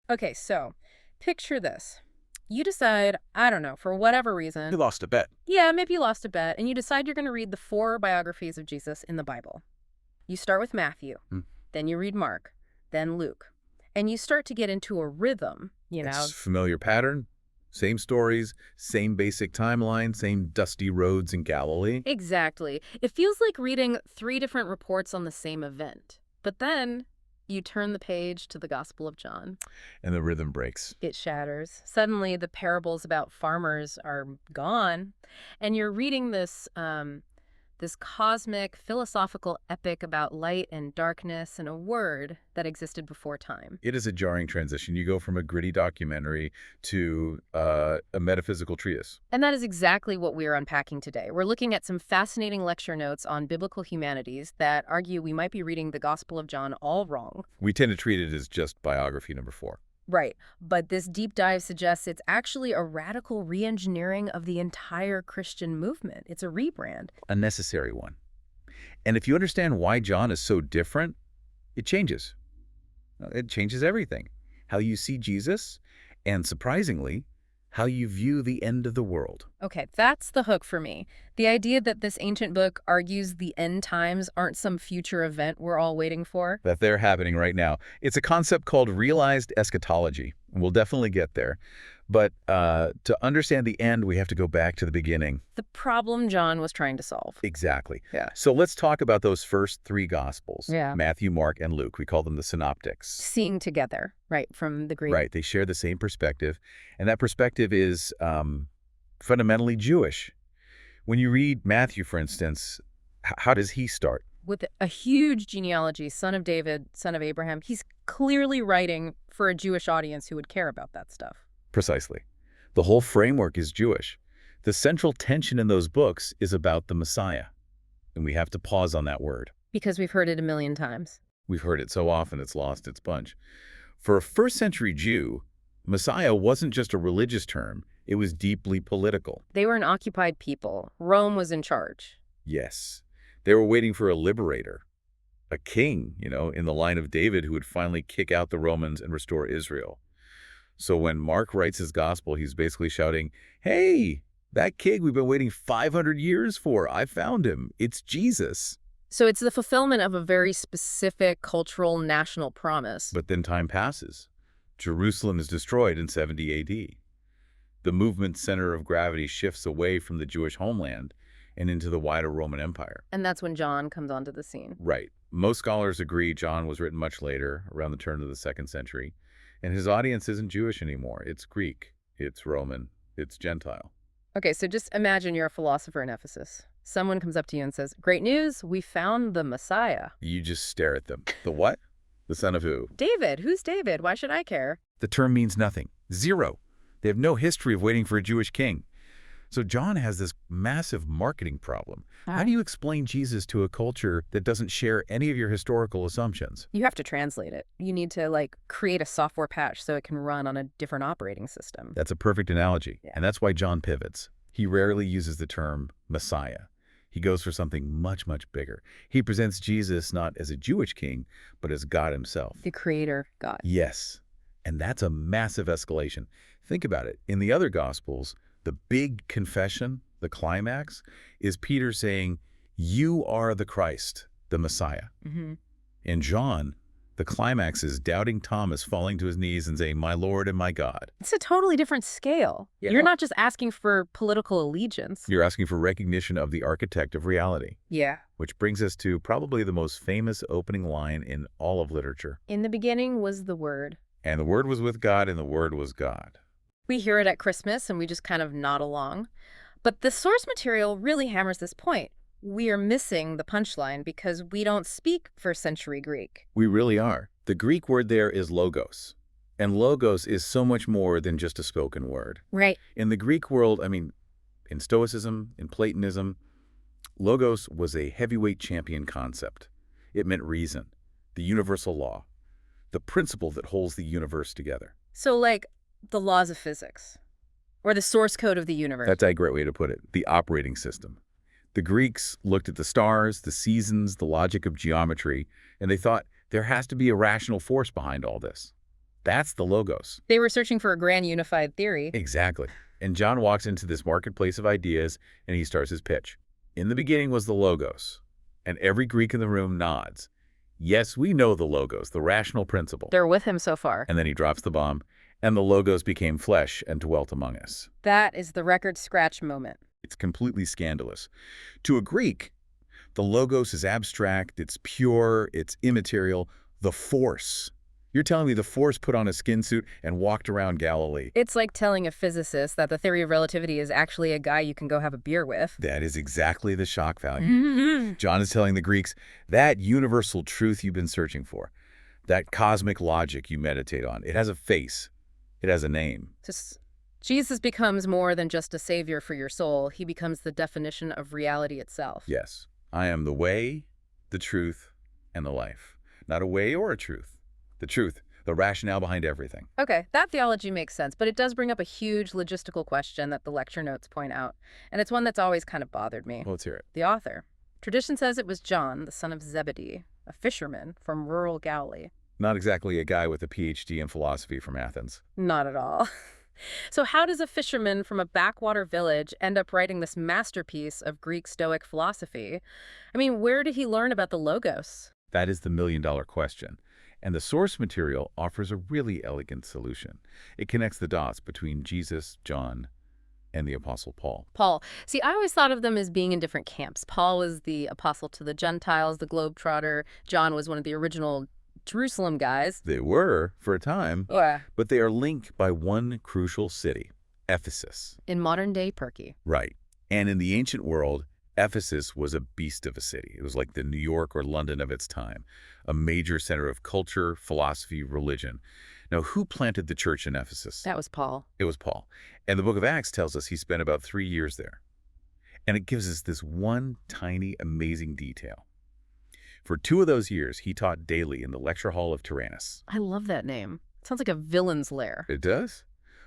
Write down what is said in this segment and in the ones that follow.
Okay, so picture this. You decide, I don't know, for whatever You reason, lost a bet. yeah, maybe you lost a bet, and you decide you're going to read the four biographies of Jesus in the Bible. You start with Matthew, Hmm. then you read Mark, then Luke, and you start to get into a rhythm, It's familiar pattern, same stories, same basic timeline, same dusty roads in Galilee. Exactly. It feels like reading three different reports on the same event. But then you turn the page to the Gospel of John. And the rhythm breaks. It shatters. Suddenly, the parables about farmers are gone, and you're reading this cosmic philosophical epic about light and darkness and a word that existed before time. It is a jarring transition. You go from a gritty documentary to a metaphysical treatise. And that is exactly what we are unpacking today. We're looking at some fascinating lecture notes on biblical humanities that argue we might be reading the Gospel of John all wrong. We tend to treat it as just biography number 4. Right. But this deep dive suggests it's actually a radical re-engineering of the entire Christian movement. It's a rebrand. A necessary one. And if you understand why John is so different, it changes. It changes everything. How you see Jesus, and surprisingly, how you view the end of the world. Okay, that's the hook for me. The idea that this ancient book argues the end times aren't some future event we're all waiting for. That they're happening right now. It's a concept called realized eschatology. We'll definitely get there. But to understand the end, we have to go back to the beginning. The problem John was trying to solve. Exactly. Yeah. So let's talk about those first 3 Gospels. Yeah. Matthew, Mark, and Luke. We call them the synoptics. Seeing together, right, from the Greek. Right. They share the same perspective. And that perspective is fundamentally Jewish. When you read Matthew, for instance, how does he start? With a huge genealogy, son of David, son of Abraham. He's clearly writing for a Jewish audience who would care about that stuff. Precisely. The whole framework is Jewish. The central tension in those books is about the Messiah. And we have to pause on that word. Because we've heard it a million times. We've heard it so often it's lost its punch. For a first-century Jew, Messiah wasn't just a religious term. It was deeply political. They were an occupied people. Rome was in charge. Yes. They were waiting for a liberator, a king, in the line of David who would finally kick out the Romans and restore Israel. So when Mark writes his gospel, he's basically shouting, hey, that king we've been waiting 500 years for, I found him. It's Jesus. So it's the fulfillment of a very specific cultural national promise. But then time passes. Jerusalem is destroyed in 70 A.D. The movement's center of gravity shifts away from the Jewish homeland and into the wider Roman Empire. And that's when John comes onto the scene. Right. Most scholars agree John was written much later, around the turn of the 2nd century. And his audience isn't Jewish anymore. It's Greek, it's Roman, it's Gentile. Okay, so just imagine you're a philosopher in Ephesus. Someone comes up to you and says, great news, we found the Messiah. You just stare at them. The what? The son of who? David. Who's David? Why should I care? The term means nothing. Zero. They have no history of waiting for a Jewish king. So John has this massive marketing problem. How do you explain Jesus to a culture that doesn't share any of your historical assumptions? You have to translate it. You need to, create a software patch so it can run on a different operating system. That's a perfect analogy. Yeah. And that's why John pivots. He rarely uses the term Messiah. He goes for something much, much bigger. He presents Jesus not as a Jewish king, but as God himself. The creator God. Yes. And that's a massive escalation. Think about it. In the other Gospels, the big confession, the climax, is Peter saying, you are the Christ, the Messiah. Mm-hmm. In John, the climax is doubting Thomas falling to his knees and saying, my Lord and my God. It's a totally different scale. Yeah. You're not just asking for political allegiance. You're asking for recognition of the architect of reality. Yeah. Which brings us to probably the most famous opening line in all of literature. In the beginning was the Word. And the Word was with God, and the Word was God. We hear it at Christmas, and we just kind of nod along. But the source material really hammers this point. We are missing the punchline because we don't speak first-century Greek. We really are. The Greek word there is logos. And logos is so much more than just a spoken word. Right. In the Greek world, in Stoicism, in Platonism, logos was a heavyweight champion concept. It meant reason, the universal law, the principle that holds the universe together. So, the laws of physics, or the source code of the universe. That's a great way to put it, the operating system. The Greeks looked at the stars, the seasons, the logic of geometry, and they thought there has to be a rational force behind all this. That's the Logos. They were searching for a grand unified theory. Exactly. And John walks into this marketplace of ideas, and he starts his pitch. In the beginning was the Logos, and every Greek in the room nods. Yes, we know the Logos, the rational principle. They're with him so far. And then he drops the bomb, and the Logos became flesh and dwelt among us. That is the record scratch moment. It's completely scandalous. To a Greek, the Logos is abstract, it's pure, it's immaterial, the Force. You're telling me the Force put on a skin suit and walked around Galilee? It's like telling a physicist that the theory of relativity is actually a guy you can go have a beer with. That is exactly the shock value. John is telling the Greeks, that universal truth you've been searching for, that cosmic logic you meditate on, it has a face. It has a name. Jesus becomes more than just a savior for your soul. He becomes the definition of reality itself. Yes. I am the way, the truth, and the life. Not a way or a truth. The truth, the rationale behind everything. Okay, that theology makes sense, but it does bring up a huge logistical question that the lecture notes point out, and it's one that's always kind of bothered me. Well, let's hear it. The author. Tradition says it was John, the son of Zebedee, a fisherman from rural Galilee. Not exactly a guy with a PhD in philosophy from Athens. Not at all. So how does a fisherman from a backwater village end up writing this masterpiece of Greek Stoic philosophy? I mean, where did he learn about the Logos? That is the million-dollar question. And the source material offers a really elegant solution. It connects the dots between Jesus, John, and the Apostle Paul. Paul. See, I always thought of them as being in different camps. Paul was the apostle to the Gentiles, the globetrotter. John was one of the original Jerusalem guys. They were, for a time, but they are linked by one crucial city, Ephesus. In modern-day Turkey. Right. And in the ancient world, Ephesus was a beast of a city. It was like the New York or London of its time, a major center of culture, philosophy, religion. Now, who planted the church in Ephesus? That was Paul. It was Paul. And the book of Acts tells us he spent about 3 years there. And it gives us this one tiny, amazing detail. For 2 of those years, he taught daily in the lecture hall of Tyrannus. I love that name. It sounds like a villain's lair. It does?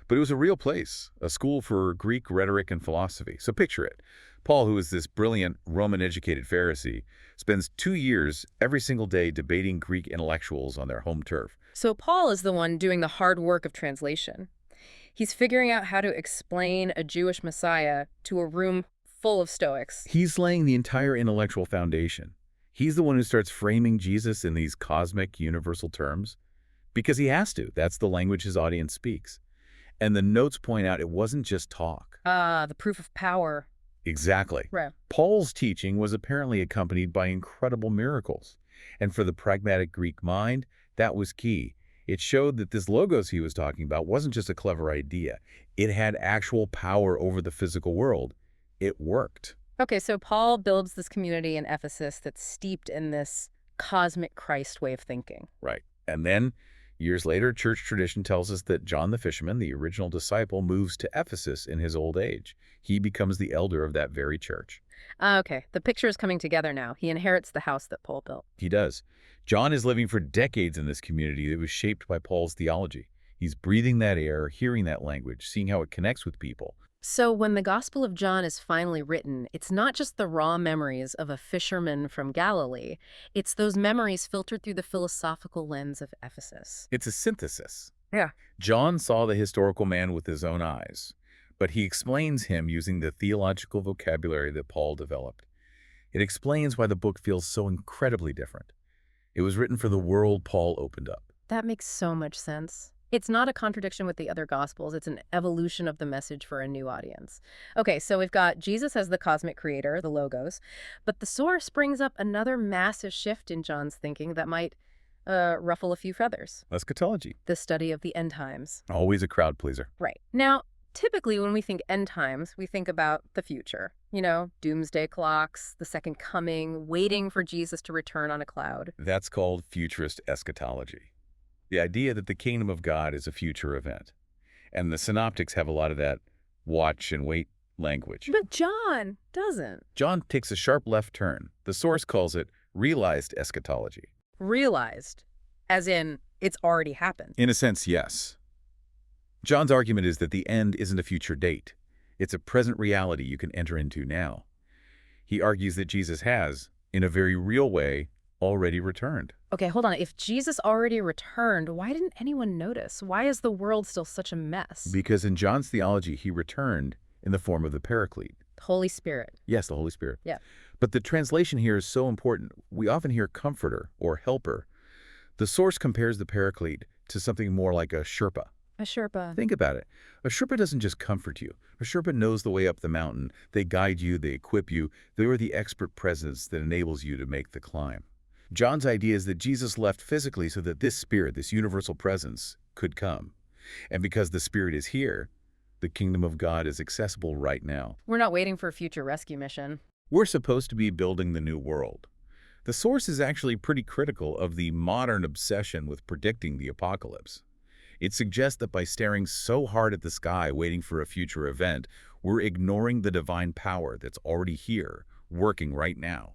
But it was a real place, a school for Greek rhetoric and philosophy. So picture it. Paul, who is this brilliant Roman-educated Pharisee, spends 2 years every single day debating Greek intellectuals on their home turf. So Paul is the one doing the hard work of translation. He's figuring out how to explain a Jewish Messiah to a room full of Stoics. He's laying the entire intellectual foundation. He's the one who starts framing Jesus in these cosmic, universal terms. Because he has to. That's the language his audience speaks. And the notes point out it wasn't just talk. The proof of power. Exactly. Right. Paul's teaching was apparently accompanied by incredible miracles. And for the pragmatic Greek mind, that was key. It showed that this Logos he was talking about wasn't just a clever idea. It had actual power over the physical world. It worked. Okay, so Paul builds this community in Ephesus that's steeped in this cosmic Christ way of thinking. Right. And then, years later, church tradition tells us that John the fisherman, the original disciple, moves to Ephesus in his old age. He becomes the elder of that very church. Okay, the picture is coming together now. He inherits the house that Paul built. He does. John is living for decades in this community that was shaped by Paul's theology. He's breathing that air, hearing that language, seeing how it connects with people. So when the Gospel of John is finally written, it's not just the raw memories of a fisherman from Galilee. It's those memories filtered through the philosophical lens of Ephesus. It's a synthesis. Yeah. John saw the historical man with his own eyes, but he explains him using the theological vocabulary that Paul developed. It explains why the book feels so incredibly different. It was written for the world Paul opened up. That makes so much sense. It's not a contradiction with the other Gospels. It's an evolution of the message for a new audience. Okay, so we've got Jesus as the cosmic creator, the Logos, but the source brings up another massive shift in John's thinking that might ruffle a few feathers. Eschatology. The study of the end times. Always a crowd pleaser. Right. Now, typically when we think end times, we think about the future. You know, doomsday clocks, the second coming, waiting for Jesus to return on a cloud. That's called futurist eschatology. The idea that the kingdom of God is a future event. And the synoptics have a lot of that watch and wait language. But John doesn't. John takes a sharp left turn. The source calls it realized eschatology. Realized, as in it's already happened. In a sense, yes. John's argument is that the end isn't a future date. It's a present reality you can enter into now. He argues that Jesus has, in a very real way, already returned. Okay, hold on. If Jesus already returned, why didn't anyone notice? Why is the world still such a mess? Because in John's theology, he returned in the form of the Paraclete. Holy Spirit. Yes, the Holy Spirit. Yeah. But the translation here is so important. We often hear comforter or helper. The source compares the Paraclete to something more like a Sherpa. A Sherpa. Think about it. A Sherpa doesn't just comfort you. A Sherpa knows the way up the mountain. They guide you, they equip you. They are the expert presence that enables you to make the climb. John's idea is that Jesus left physically so that this Spirit, this universal presence, could come. And because the Spirit is here, the kingdom of God is accessible right now. We're not waiting for a future rescue mission. We're supposed to be building the new world. The source is actually pretty critical of the modern obsession with predicting the apocalypse. It suggests that by staring so hard at the sky waiting for a future event, we're ignoring the divine power that's already here, working right now.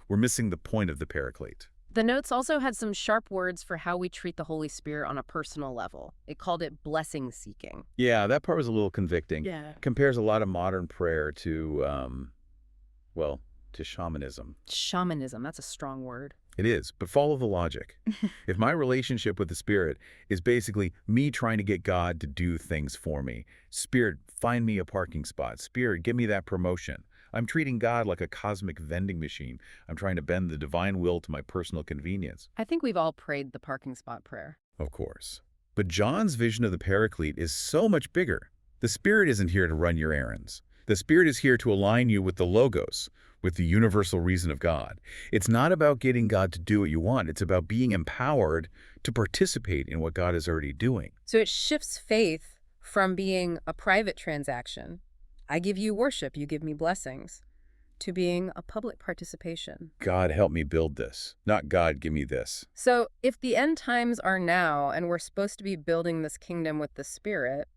We're missing the point of the Paraclete. The notes also had some sharp words for how we treat the Holy Spirit on a personal level. It called it blessing seeking. Yeah, that part was a little convicting. Yeah. Compares a lot of modern prayer to, well, to shamanism. Shamanism, that's a strong word. It is, but follow the logic. If my relationship with the Spirit is basically me trying to get God to do things for me, Spirit, find me a parking spot. Spirit, give me that promotion. I'm treating God like a cosmic vending machine. I'm trying to bend the divine will to my personal convenience. I think we've all prayed the parking spot prayer. Of course. But John's vision of the Paraclete is so much bigger. The Spirit isn't here to run your errands. The Spirit is here to align you with the Logos, with the universal reason of God. It's not about getting God to do what you want. It's about being empowered to participate in what God is already doing. So it shifts faith from being a private transaction, I give you worship, you give me blessings, to being a public participation. God, help me build this. Not God, give me this. So if the end times are now and we're supposed to be building this kingdom with the Spirit,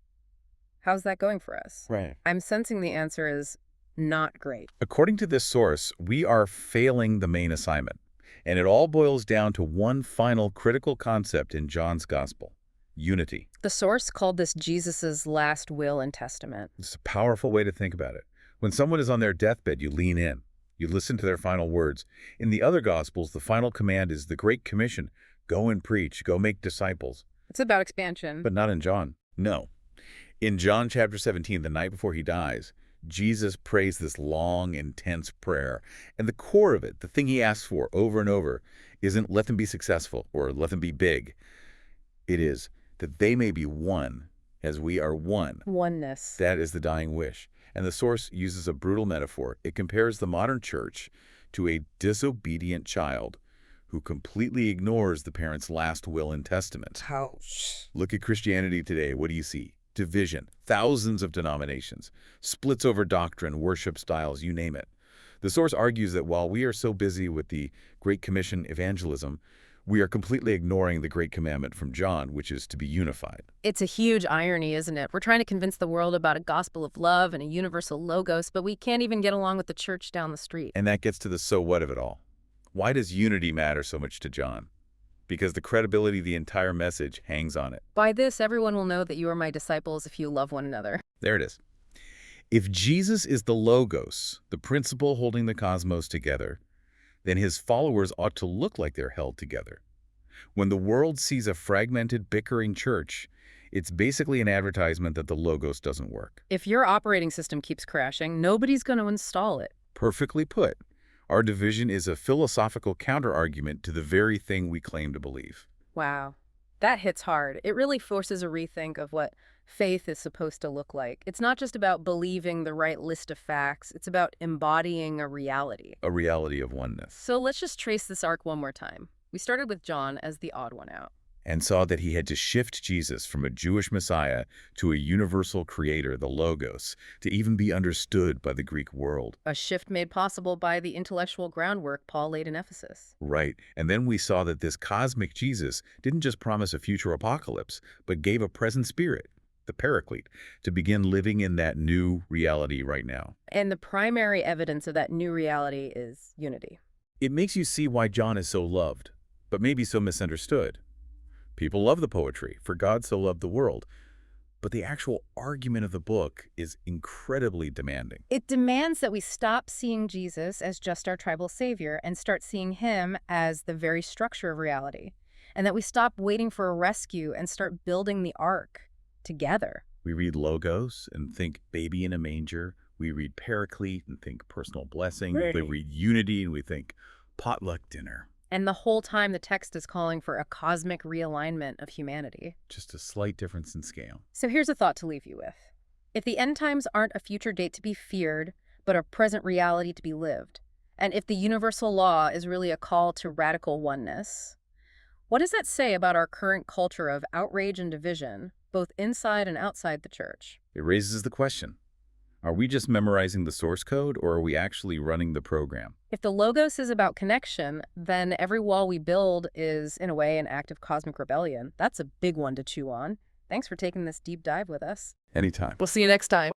how's that going for us? Right. I'm sensing the answer is not great. According to this source, we are failing the main assignment. And it all boils down to one final critical concept in John's gospel: unity. The source called this Jesus's last will and testament. It's a powerful way to think about it. When someone is on their deathbed, you lean in. You listen to their final words. In the other Gospels, the final command is the Great Commission: go and preach, go make disciples. It's about expansion. But not in John. No. In John chapter 17, the night before he dies, Jesus prays this long, intense prayer. And the core of it, the thing he asks for over and over, isn't let them be successful or let them be big. It is that they may be one as we are one. Oneness. That is the dying wish. And the source uses a brutal metaphor. It compares the modern church to a disobedient child who completely ignores the parent's last will and testament. Ouch. Look at Christianity today. What do you see? Division, thousands of denominations, splits over doctrine, worship styles, you name it. The source argues that while we are so busy with the Great Commission evangelism, we are completely ignoring the Great Commandment from John, which is to be unified. It's a huge irony, isn't it? We're trying to convince the world about a gospel of love and a universal logos, but we can't even get along with the church down the street. And that gets to the so what of it all. Why does unity matter so much to John? Because the credibility of the entire message hangs on it. By this, everyone will know that you are my disciples if you love one another. There it is. If Jesus is the Logos, the principle holding the cosmos together, then his followers ought to look like they're held together. When the world sees a fragmented, bickering church, it's basically an advertisement that the Logos doesn't work. If your operating system keeps crashing, nobody's going to install it. Perfectly put. Our division is a philosophical counterargument to the very thing we claim to believe. Wow. That hits hard. It really forces a rethink of what faith is supposed to look like. It's not just about believing the right list of facts. It's about embodying a reality. A reality of oneness. So let's just trace this arc one more time. We started with John as the odd one out. And saw that he had to shift Jesus from a Jewish Messiah to a universal creator, the Logos, to even be understood by the Greek world. A shift made possible by the intellectual groundwork Paul laid in Ephesus. Right. And then we saw that this cosmic Jesus didn't just promise a future apocalypse, but gave a present spirit, the Paraclete, to begin living in that new reality right now. And the primary evidence of that new reality is unity. It makes you see why John is so loved, but maybe so misunderstood. People love the poetry, for God so loved the world. But the actual argument of the book is incredibly demanding. It demands that we stop seeing Jesus as just our tribal savior and start seeing him as the very structure of reality, and that we stop waiting for a rescue and start building the ark together. We read Logos and think baby in a manger. We read Paraclete and think personal blessing. Right. We read Unity and we think potluck dinner. And the whole time the text is calling for a cosmic realignment of humanity. Just a slight difference in scale. So here's a thought to leave you with. If the end times aren't a future date to be feared, but a present reality to be lived, and if the universal law is really a call to radical oneness, what does that say about our current culture of outrage and division, both inside and outside the church? It raises the question, are we just memorizing the source code or are we actually running the program? If the Logos is about connection, then every wall we build is, in a way, an act of cosmic rebellion. That's a big one to chew on. Thanks for taking this deep dive with us. Anytime. We'll see you next time.